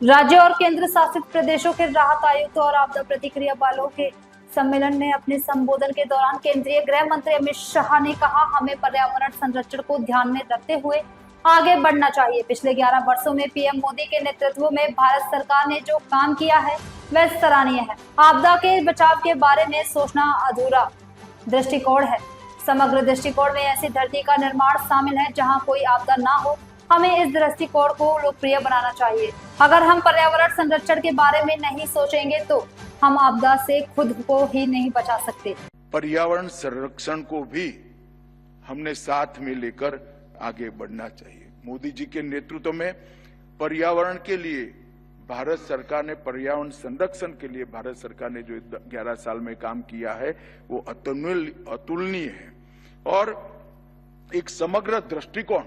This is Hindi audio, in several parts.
राज्य और केंद्र शासित प्रदेशों के राहत आयुक्त और आपदा प्रतिक्रिया बलों के सम्मेलन में अपने संबोधन के दौरान केंद्रीय गृह मंत्री अमित शाह ने कहा, हमें पर्यावरण संरक्षण को ध्यान में रखते हुए आगे बढ़ना चाहिए। पिछले 11 वर्षों में पीएम मोदी के नेतृत्व में भारत सरकार ने जो काम किया है वह सराहनीय है। आपदा के बचाव के बारे में सोचना अधूरा दृष्टिकोण है। समग्र दृष्टिकोण में ऐसी धरती का निर्माण शामिल है जहां कोई आपदा ना हो। हमें इस दृष्टिकोण को लोकप्रिय बनाना चाहिए। अगर हम पर्यावरण संरक्षण के बारे में नहीं सोचेंगे तो हम आपदा से खुद को ही नहीं बचा सकते। पर्यावरण संरक्षण को भी हमने साथ में लेकर आगे बढ़ना चाहिए। मोदी जी के नेतृत्व में पर्यावरण के लिए भारत सरकार ने, पर्यावरण संरक्षण के लिए भारत सरकार ने जो 11 साल में काम किया है वो अतुलनीय है। और एक समग्र दृष्टिकोण,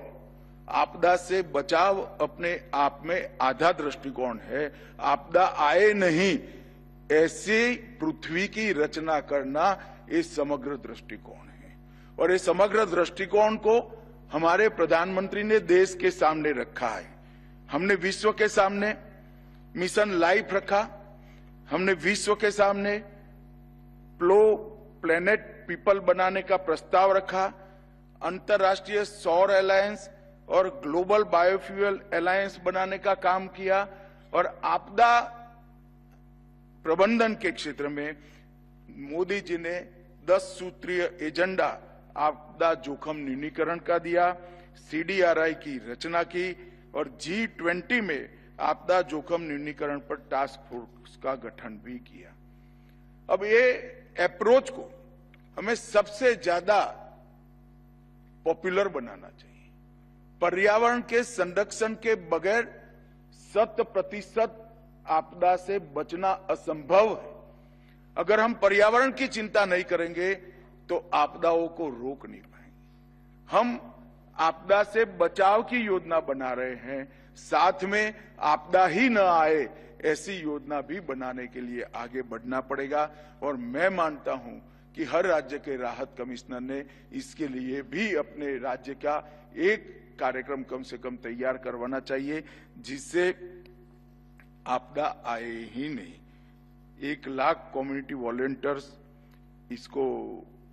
आपदा से बचाव अपने आप में आधा दृष्टिकोण है। आपदा आए नहीं ऐसी पृथ्वी की रचना करना ये समग्र दृष्टिकोण है। और ये समग्र दृष्टिकोण को हमारे प्रधानमंत्री ने देश के सामने रखा है। हमने विश्व के सामने मिशन लाइफ रखा, हमने विश्व के सामने प्लेनेट पीपल बनाने का प्रस्ताव रखा, अंतर्राष्ट्रीय सौर अलायंस और ग्लोबल बायोफ्यूल अलायंस बनाने का काम किया। और आपदा प्रबंधन के क्षेत्र में मोदी जी ने 10 सूत्रीय एजेंडा आपदा जोखिम न्यूनीकरण का दिया, CDRI की रचना की और G20 में आपदा जोखिम न्यूनीकरण पर टास्क फोर्स का गठन भी किया। अब ये अप्रोच को हमें सबसे ज्यादा पॉपुलर बनाना चाहिए। पर्यावरण के संरक्षण के बगैर 100% आपदा से बचना असंभव है। अगर हम पर्यावरण की चिंता नहीं करेंगे तो आपदाओं को रोक नहीं पाएंगे। हम आपदा से बचाव की योजना बना रहे हैं, साथ में आपदा ही न आए ऐसी योजना भी बनाने के लिए आगे बढ़ना पड़ेगा। और मैं मानता हूं कि हर राज्य के राहत कमिश्नर ने इसके लिए भी अपने राज्य का एक कार्यक्रम कम से कम तैयार करवाना चाहिए जिससे आपदा आए ही नहीं। 1 लाख कम्युनिटी वॉलंटियर्स इसको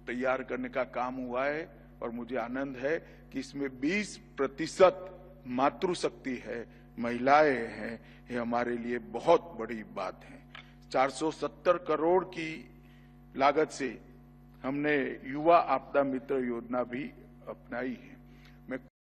तैयार करने का काम हुआ है और मुझे आनंद है कि इसमें 20% मातृशक्ति है, महिलाएं हैं। ये हमारे लिए बहुत बड़ी बात है। 470 करोड़ की लागत से हमने युवा आपदा मित्र योजना भी अपनाई है।